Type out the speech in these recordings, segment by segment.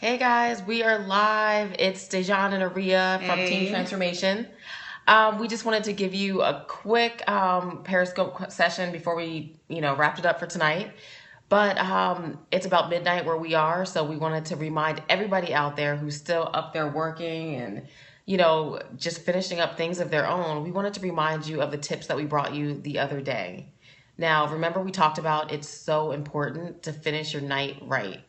Hey guys, we are live. It's Dejan and Aria from Team Hey. Transformation. We just wanted to give you a quick Periscope session before we, wrapped it up for tonight. But it's about midnight where we are, so we wanted to remind everybody out there who's still up there working and, just finishing up things of their own. We wanted to remind you of the tips that we brought you the other day. Now, remember we talked about it's so important to finish your night right.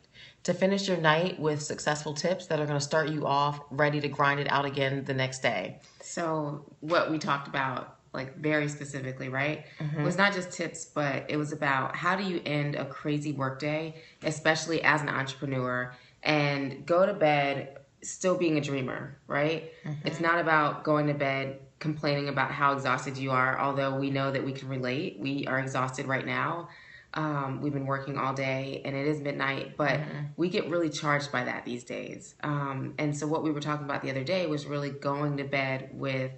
To finish your night with successful tips that are going to start you off ready to grind it out again the next day. So what we talked about, like very specifically, right, was not just tips, but it was about how do you end a crazy workday, especially as an entrepreneur, and go to bed still being a dreamer, right? It's not about going to bed complaining about how exhausted you are, although we know that we can relate. We are exhausted right now. We've been working all day and it is midnight, but we get really charged by that these days. And so what we were talking about the other day was really going to bed with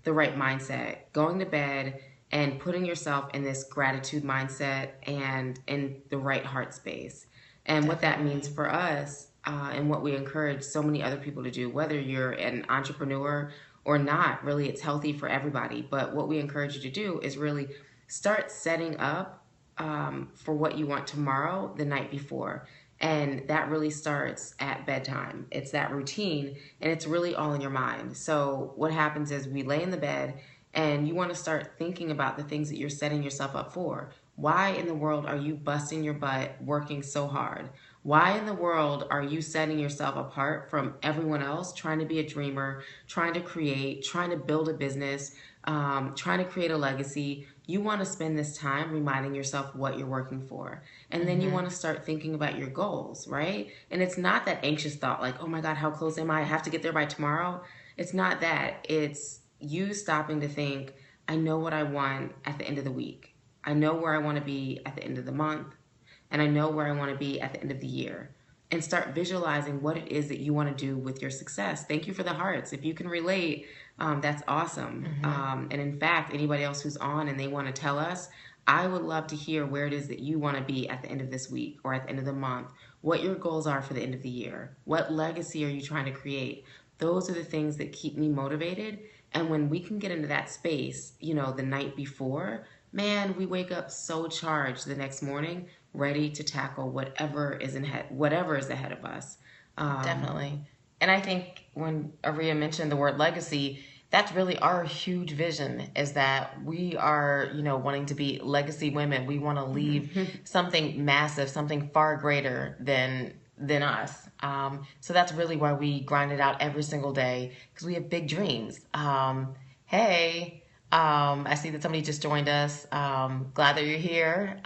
the right mindset, going to bed and putting yourself in this gratitude mindset and in the right heart space. And what that means for us, and what we encourage so many other people to do, whether you're an entrepreneur or not, really it's healthy for everybody. But what we encourage you to do is really start setting up for what you want tomorrow the night before. And that really starts at bedtime. It's that routine, and it's really all in your mind. So what happens is we lay in the bed and you want to start thinking about the things that you're setting yourself up for. Why in the world are you busting your butt working so hard? Why in the world are you setting yourself apart from everyone else, trying to be a dreamer, trying to create, trying to build a business, trying to create a legacy? You want to spend this time reminding yourself what you're working for. And then you want to start thinking about your goals, right? And it's not that anxious thought like, oh my God, how close am I? I have to get there by tomorrow. It's not that. It's you stopping to think, I know what I want at the end of the week. I know where I want to be at the end of the month. And I know where I want to be at the end of the year. And start visualizing what it is that you want to do with your success. Thank you for the hearts. If you can relate, that's awesome. And in fact, anybody else who's on and they want to tell us, I would love to hear where it is that you want to be at the end of this week or at the end of the month, what your goals are for the end of the year, what legacy are you trying to create. Those are the things that keep me motivated. And when we can get into that space, the night before, man, we wake up so charged the next morning, ready to tackle whatever is ahead of us. Definitely. And I think when Aria mentioned the word legacy, that's really our huge vision is that we are, wanting to be legacy women. We want to leave something massive, something far greater than us. So that's really why we grind it out every single day because we have big dreams. Hey, I see that somebody just joined us. Glad that you're here.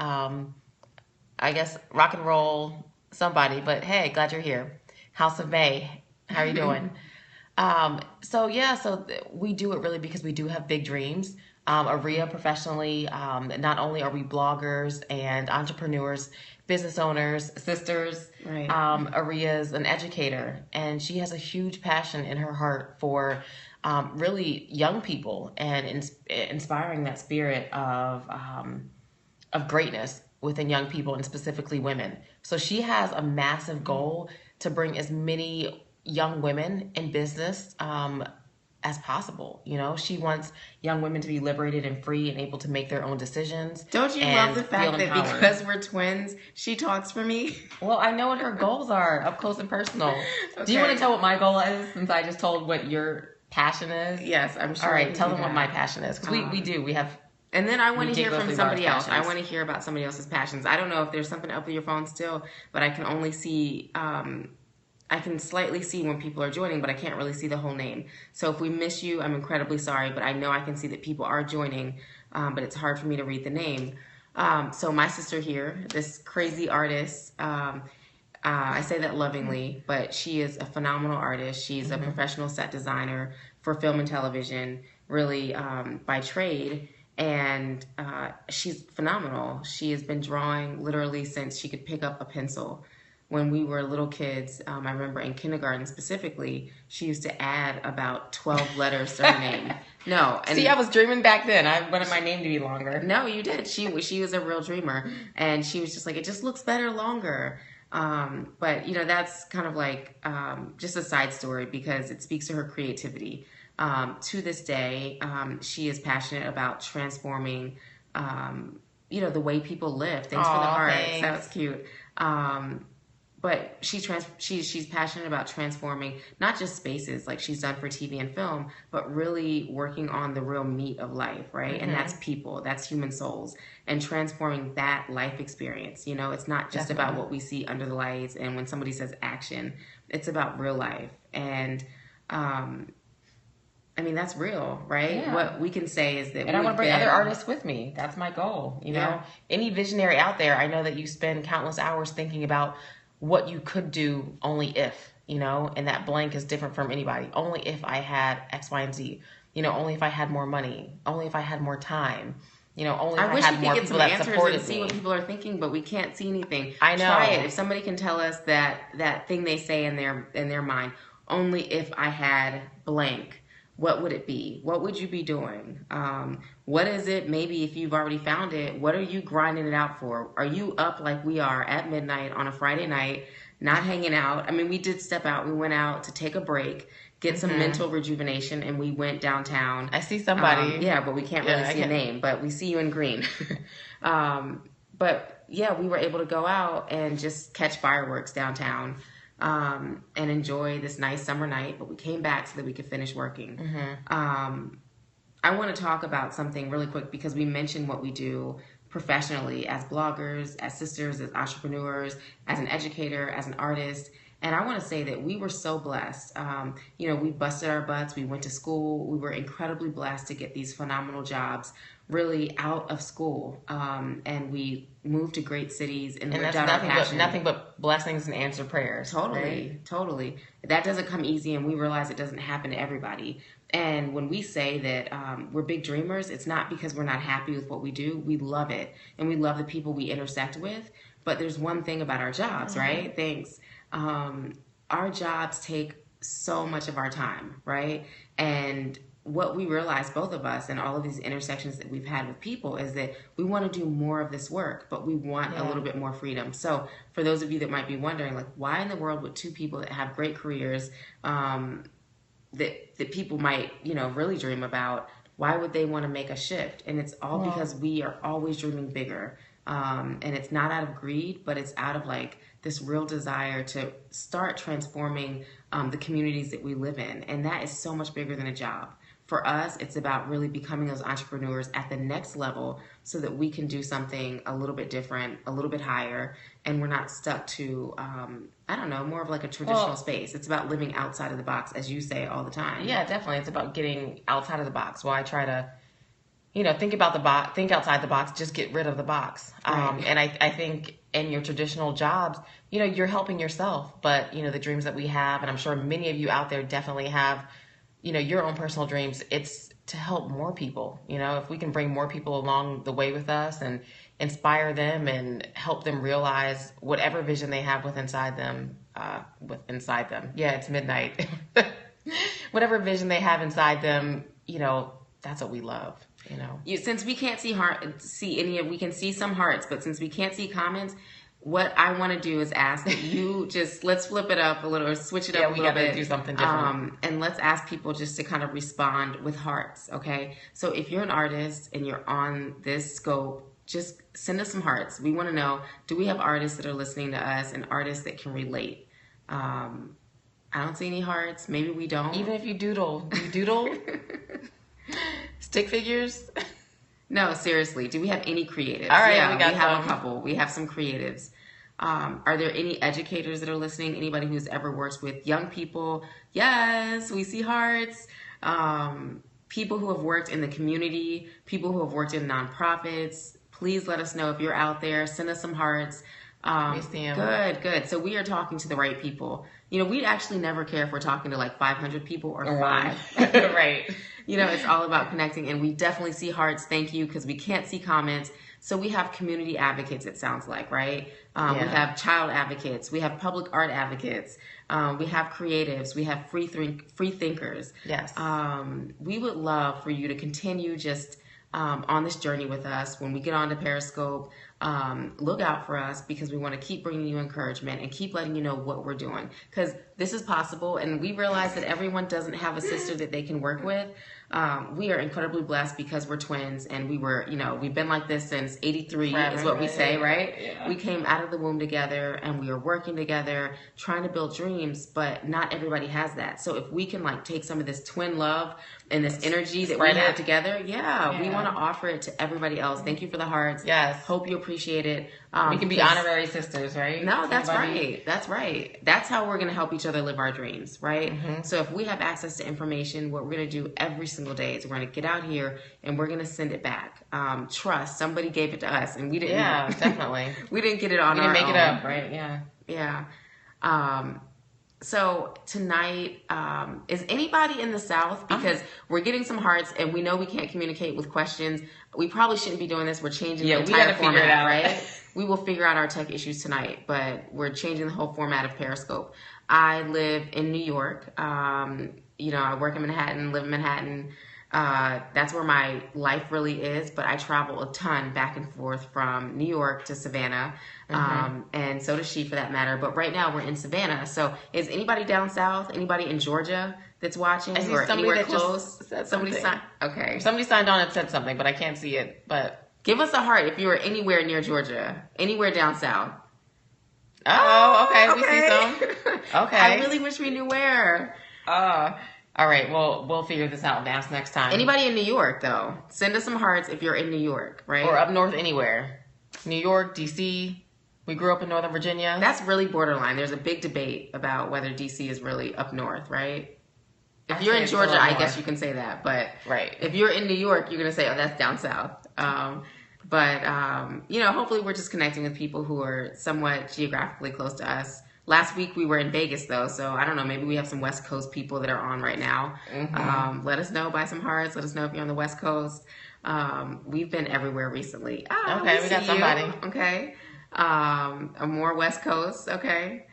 I guess rock and roll somebody, but hey, glad you're here. House of May, how are you doing? So we do it really because we do have big dreams. Aria professionally, not only are we bloggers and entrepreneurs, business owners, sisters, Right. Aria's an educator and she has a huge passion in her heart for really young people and inspiring that spirit of greatness within young people and specifically women. So she has a massive goal to bring as many young women in business as possible. She wants young women to be liberated and free and able to make their own decisions. Don't you and love the feel fact that empowered. because we're twins, she talks for me? Well, I know what her goals are up close and personal. Do you Okay. want to tell what my goal is since I just told what your passion is? Yes, I'm sure. All I right, can tell do them what that. my passion is because we have. And then I want to hear from ridiculously somebody large else. I passions. want to hear about somebody else's passions. I don't know if there's something up with your phone still, but I can only see, I can slightly see when people are joining, but I can't really see the whole name. So if we miss you, I'm incredibly sorry, but I know I can see that people are joining, but it's hard for me to read the name. So my sister here, this crazy artist, I say that lovingly, but she is a phenomenal artist. She's a professional set designer for film and television, really by trade. And she's phenomenal. She has been drawing literally since she could pick up a pencil. When we were little kids, I remember in kindergarten specifically, she used to add about 12 letters to her name. No, and See, I was dreaming back then. I wanted my name to be longer. no, you did. She was a real dreamer, and she was just like, it just looks better longer. But that's kind of like just a side story because it speaks to her creativity. To this day, she is passionate about transforming, the way people live. Thanks for the Aw, hearts. That thanks. was cute. But she's passionate about transforming not just spaces like she's done for TV and film, but really working on the real meat of life, right? And that's people, that's human souls, and transforming that life experience. It's not just about what we see under the lights and when somebody says action. It's about real life. And that's real, right? Yeah. What we can say is that And I want to bring other artists with me. That's my goal. Yeah. Any visionary out there, I know that you spend countless hours thinking about what you could do only if, and that blank is different from anybody. Only if I had X, Y, and Z. Only if I had more money. Only if I had more time. Only if I wish had we more could get people some that answers supported and see me. what people are thinking, but we can't see anything. I know. Try it. If somebody can tell us that thing they say in their mind, only if I had blank, what would it be? What would you be doing? What is it? Maybe if you've already found it, what are you grinding it out for? Are you up like we are at midnight on a Friday night, not hanging out? We did step out. We went out to take a break, get some mental rejuvenation, and we went downtown. I see somebody. Yeah, but we can't really see a name, but we see you in green. But yeah, we were able to go out and just catch fireworks downtown. And enjoy this nice summer night, but we came back so that we could finish working. I want to talk about something really quick because we mentioned what we do professionally as bloggers, as sisters, as entrepreneurs, as an educator, as an artist. And I want to say that we were so blessed. We busted our butts. We went to school. We were incredibly blessed to get these phenomenal jobs really out of school. And we moved to great cities and lived out our passion. Nothing but blessings and answered prayers. Totally. That doesn't come easy, and we realize it doesn't happen to everybody. And when we say that we're big dreamers, it's not because we're not happy with what we do. We love it, and we love the people we intersect with. But there's one thing about our jobs, right? Thanks. Our jobs take so much of our time, right? And what we realize, both of us, and all of these intersections that we've had with people, is that we want to do more of this work, but we want a little bit more freedom. So for those of you that might be wondering, like, why in the world would two people that have great careers that people might, really dream about, why would they want to make a shift? And it's all because we are always dreaming bigger. And it's not out of greed, but it's out of like this real desire to start transforming the communities that we live in. And that is so much bigger than a job. For us, it's about really becoming those entrepreneurs at the next level so that we can do something a little bit different, a little bit higher, and we're not stuck to, more of like a traditional space. It's about living outside of the box, as you say all the time. Yeah, definitely. It's about getting outside of the box. Well, I try to, think about the box, think outside the box, just get rid of the box. Right. And I think in your traditional jobs, you're helping yourself, but, the dreams that we have, and I'm sure many of you out there definitely have, your own personal dreams, it's to help more people. If we can bring more people along the way with us and inspire them and help them realize whatever vision they have inside them. Yeah, it's midnight. Whatever vision they have inside them, that's what we love. Since we can't we can see some hearts, but since we can't see comments, what I want to do is ask that you let's flip it up a little or switch it up a little bit. We got to do something different. And let's ask people just to kind of respond with hearts, okay? So if you're an artist and you're on this scope, just send us some hearts. We want to know, do we have artists that are listening to us and artists that can relate? I don't see any hearts. Maybe we don't. Even if you doodle. Stick figures? No, seriously. Do we have any creatives? All right, yeah, we have a couple. We have some creatives. Are there any educators that are listening? Anybody who's ever worked with young people? Yes, we see hearts. People who have worked in the community, people who have worked in nonprofits. Please let us know if you're out there. Send us some hearts. We see 'em. Good. So we are talking to the right people. We'd actually never care if we're talking to like 500 people or 5. Right. It's all about connecting, and we definitely see hearts. Thank you, because we can't see comments. So we have community advocates, it sounds like, right? We have child advocates. We have public art advocates. We have creatives. We have free thinkers. Yes. We would love for you to continue just on this journey with us. When we get onto Periscope, look out for us, because we want to keep bringing you encouragement and keep letting you know what we're doing, because this is possible. And we realize that everyone doesn't have a sister that they can work with. We are incredibly blessed because we're twins, and we've been like this since 83 is what we say, right? Yeah. We came out of the womb together, and we are working together, trying to build dreams, but not everybody has that. So if we can take some of this twin love and this energy that we have together, we want to offer it to everybody else. Thank you for the hearts. Yes. Hope you appreciate it. We can be honorary sisters, right? No, that's right. That's right. That's how we're going to help each other live our dreams, right? Mm-hmm. So if we have access to information, what we're going to do every single day is we're going to get out here and we're going to send it back. Trust, somebody gave it to us, and we didn't. Yeah, definitely. We didn't get it on our own. We didn't make it up, right? Yeah. Yeah. So tonight, is anybody in the South? Because we're getting some hearts, and we know we can't communicate with questions. We probably shouldn't be doing this. We're changing the entire format, figure it out, right? We will figure out our tech issues tonight, but we're changing the whole format of Periscope. I live in New York. I work in Manhattan, live in Manhattan. That's where my life really is, but I travel a ton back and forth from New York to Savannah, and so does she, for that matter. But right now we're in Savannah. So is anybody down south, anybody in Georgia that's watching, I see or somebody anywhere that close? Just said somebody something. Okay. Somebody signed on and said something, but I can't see it. But give us a heart if you are anywhere near Georgia, anywhere down south. Oh, okay. We see some. Okay. I really wish we knew where. All right, well, we'll figure this out and ask next time. Anybody in New York, though, send us some hearts if you're in New York, right? Or up north anywhere. New York, D.C. We grew up in Northern Virginia. That's really borderline. There's a big debate about whether D.C. is really up north, right? If you're in Georgia, I guess you can say that. But if you're in New York, you're going to say, oh, that's down south. Hopefully we're just connecting with people who are somewhat geographically close to us. Last week we were in Vegas, though, so I don't know. Maybe we have some West Coast people that are on right now. Mm-hmm. Let us know. Buy some hearts. Let us know if you're on the West Coast. We've been everywhere recently. Okay, we got somebody. Okay. More West Coast. Okay.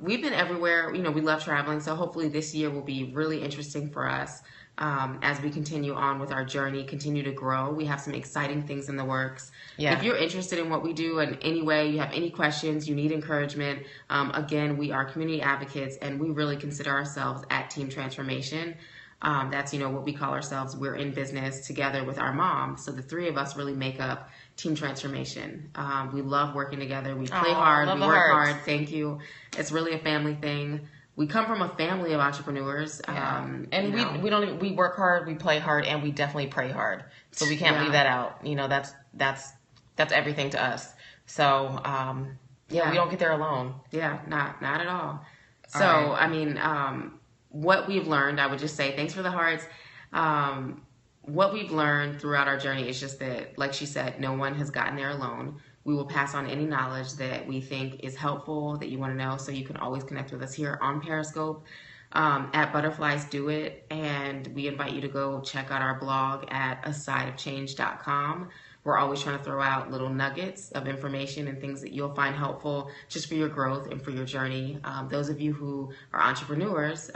We've been everywhere. We love traveling, so hopefully this year will be really interesting for us. As we continue on with our journey, continue to grow. We have some exciting things in the works. Yeah. If you're interested in what we do in any way, you have any questions, you need encouragement, again, we are community advocates, and we really consider ourselves at Team Transformation. That's, what we call ourselves. We're in business together with our mom. So the three of us really make up Team Transformation. We love working together. We play hard. We work hard. Thank you. It's really a family thing. We come from a family of entrepreneurs. We work hard, we play hard, and we definitely pray hard. So we can't leave that out. That's everything to us. So, we don't get there alone. Yeah, not at all. So, what we've learned, I would just say, thanks for the hearts. What we've learned throughout our journey is just that, like she said, no one has gotten there alone. We will pass on any knowledge that we think is helpful, that you want to know, so you can always connect with us here on Periscope at Butterflies Do It. And we invite you to go check out our blog at asideofchange.com. We're always trying to throw out little nuggets of information and things that you'll find helpful just for your growth and for your journey. Those of you who are entrepreneurs,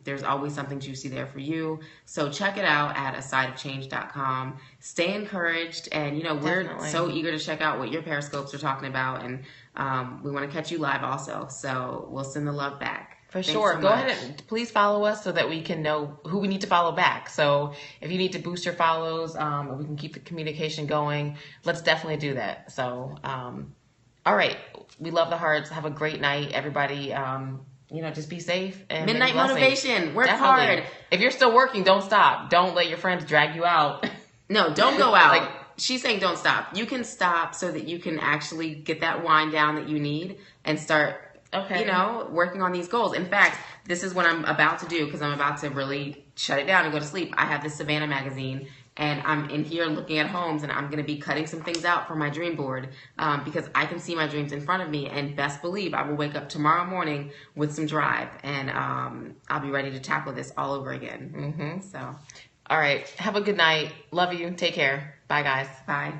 there's always something juicy there for you. So check it out at asideofchange.com. Stay encouraged. And, we're so eager to check out what your Periscopes are talking about. And we want to catch you live also. So we'll send the love back. For sure. Go ahead and please follow us so that we can know who we need to follow back. So if you need to boost your follows, or we can keep the communication going, let's definitely do that. So, all right. We love the hearts. Have a great night, everybody. Just be safe. And midnight motivation. Work hard. If you're still working, don't stop. Don't let your friends drag you out. No, don't go out. She's saying don't stop. You can stop so that you can actually get that wind down that you need and start working on these goals. In fact, this is what I'm about to do, because I'm about to really shut it down and go to sleep. I have this Savannah magazine, and I'm in here looking at homes, and I'm going to be cutting some things out for my dream board, because I can see my dreams in front of me, and best believe I will wake up tomorrow morning with some drive, and I'll be ready to tackle this all over again. Mm-hmm. So, all right. Have a good night. Love you. Take care. Bye, guys. Bye.